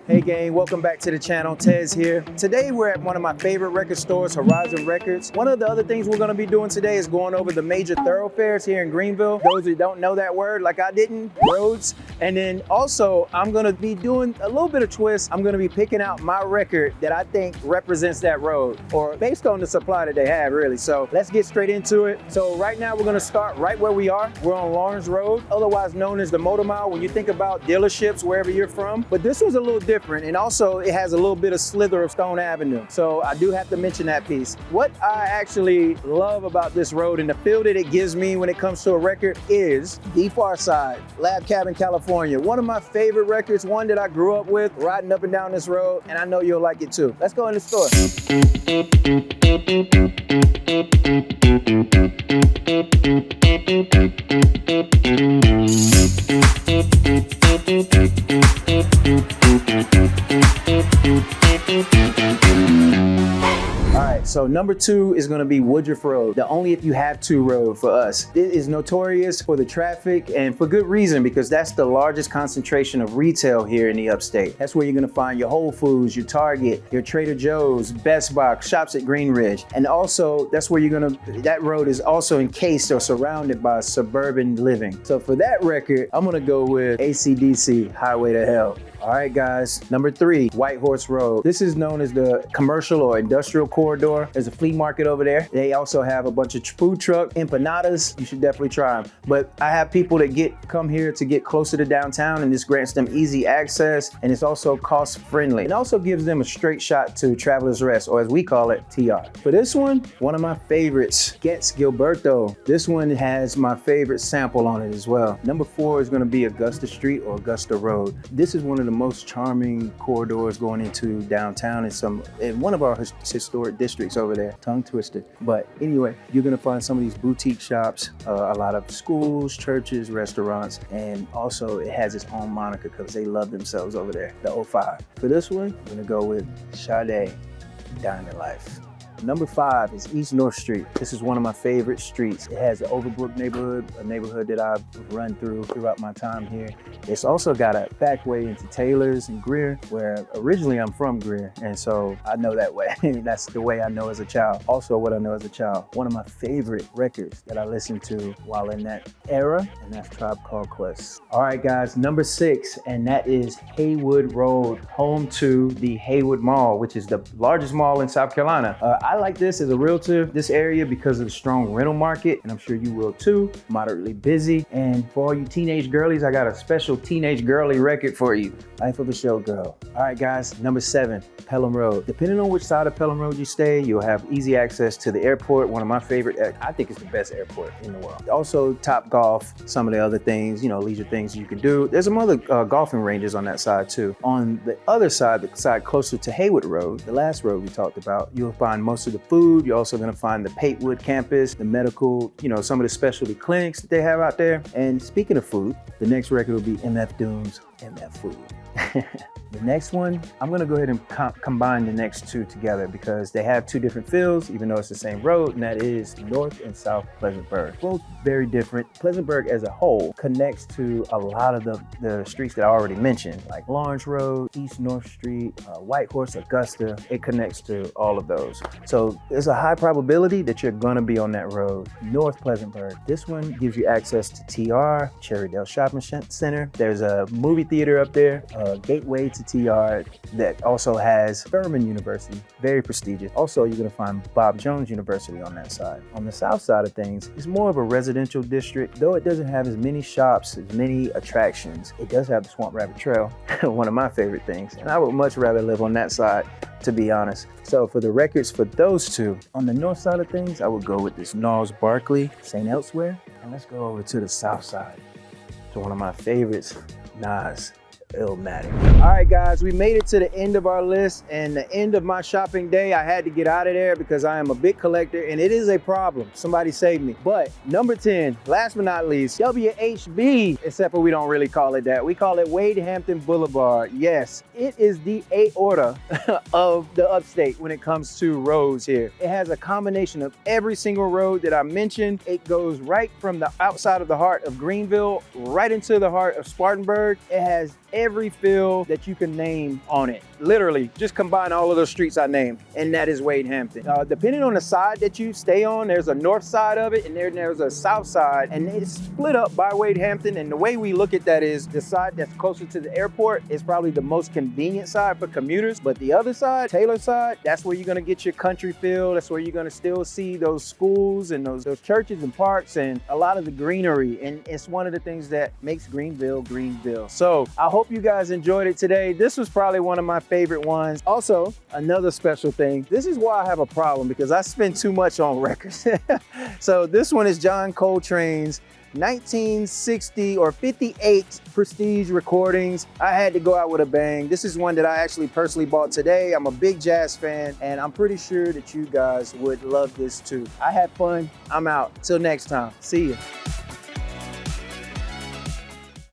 Hey gang, welcome back to the channel. Tez here. Today we're at one of my favorite record stores, Horizon Records. One of the other things we're gonna be doing today is going over the major thoroughfares here in Greenville. Those who don't know that word, like I didn't, roads. And then also I'm gonna be doing a little bit of twist. I'm gonna be picking out my record that I think represents that road, or based on the supply that they have really. So let's get straight into it. So right now we're gonna start right where we are. We're on Lawrence Road, otherwise known as the Motor Mile when you think about dealerships wherever you're from. But this was a little different. And also it has a little bit of slither of Stone Avenue. So I do have to mention that piece. What I actually love about this road and the feel that it gives me when it comes to a record is the Pharcyde, Labcabincalifornia. One of my favorite records, one that I grew up with, riding up and down this road, and I know you'll like it too. Let's go in the store. All right, so number 2 is gonna be Woodruff Road, the only if you have to road for us. It is notorious for the traffic and for good reason, because that's the largest concentration of retail here in the Upstate. That's where you're gonna find your Whole Foods, your Target, your Trader Joe's, Best Buy, shops at Green Ridge. And also that's where that road is also encased or surrounded by suburban living. So for that record, I'm gonna go with AC/DC, Highway to Hell. All right, guys, number 3, White Horse Road. This is known as the commercial or industrial corridor. There's a flea market over there. They also have a bunch of food truck empanadas. You should definitely try them. But I have people that come here to get closer to downtown, and this grants them easy access, and it's also cost friendly. It also gives them a straight shot to Traveler's Rest, or as we call it, TR. For this one of my favorites, Getz Gilberto. This one has my favorite sample on it as well. Number 4 is gonna be Augusta Street or Augusta Road. This is one of the most charming corridors going into downtown in one of our historic districts over there. Tongue twisted. But anyway, you're gonna find some of these boutique shops, a lot of schools, churches, restaurants, and also it has its own moniker because they love themselves over there, the 05. For this one, I'm gonna go with Sade, Diamond Life. Number 5 is East North Street. This is one of my favorite streets. It has the Overbrook neighborhood, a neighborhood that I've run throughout my time here. It's also got a back way into Taylor's and Greer, where originally I'm from Greer, and so I know that way. That's the way I know as a child. Also what I know as a child. One of my favorite records that I listened to while in that era, and that's Tribe Called Quest. All right, guys, number 6, and that is Haywood Road, home to the Haywood Mall, which is the largest mall in South Carolina. I like this as a realtor, this area, because of the strong rental market, and I'm sure you will too. Moderately busy, and for all you teenage girlies, I got a special teenage girly record for you. Life of a Showgirl. All right, guys, number 7, Pelham Road. Depending on which side of Pelham Road you stay, you'll have easy access to the airport, one of my favorite, I think it's the best airport in the world. Also, Top Golf, some of the other things, leisure things you can do. There's some other golfing ranges on that side too. On the other side, the side closer to Haywood Road, the last road we talked about, you'll find most of the food. You're also going to find the Haywood campus, the medical, some of the specialty clinics that they have out there. And speaking of food, the next record will be MF Doom's MF Food. The next one, I'm gonna go ahead and combine the next 2 together because they have 2 different feels, even though it's the same road, and that is North and South Pleasantburg. Both very different. Pleasantburg as a whole connects to a lot of the streets that I already mentioned, like Lawrence Road, East North Street, White Horse, Augusta. It connects to all of those. So there's a high probability that you're gonna be on that road. North Pleasantburg. This one gives you access to TR, Cherrydale Shopping Center. There's a movie theater up there, gateway to TR that also has Furman University, very prestigious. Also, you're gonna find Bob Jones University on that side. On the south side of things, it's more of a residential district. Though it doesn't have as many shops, as many attractions, it does have the Swamp Rabbit Trail, one of my favorite things. And I would much rather live on that side, to be honest. So for the records for those 2, on the north side of things, I would go with this Gnarls Barkley, St. Elsewhere. And let's go over to the south side to one of my favorites, Nas. Illmatic. All right, guys, we made it to the end of our list and the end of my shopping day. I had to get out of there because I am a big collector and it is a problem. Somebody save me. But number 10, last but not least, WHB, except for we don't really call it that. We call it Wade Hampton Boulevard. Yes, it is the aorta of the Upstate when it comes to roads here. It has a combination of every single road that I mentioned. It goes right from the outside of the heart of Greenville, right into the heart of Spartanburg. It has every feel that you can name on it. Literally, just combine all of those streets I named, and that is Wade Hampton. Depending on the side that you stay on, there's a north side of it, and there's a south side, and it's split up by Wade Hampton. And the way we look at that is the side that's closer to the airport is probably the most convenient side for commuters, but the other side, Taylor side, that's where you're gonna get your country feel. That's where you're gonna still see those schools and those churches and parks and a lot of the greenery. And it's one of the things that makes Greenville, Greenville. So I hope you guys enjoyed it today. This was probably one of my favorite ones. Also, another special thing, this is why I have a problem, because I spend too much on records. So this one is John Coltrane's 1960 or 58 Prestige recordings. I had to go out with a bang. This is one that I actually personally bought today. I'm a big jazz fan, and I'm pretty sure that you guys would love this too. I had fun. I'm out. Till next time. See ya.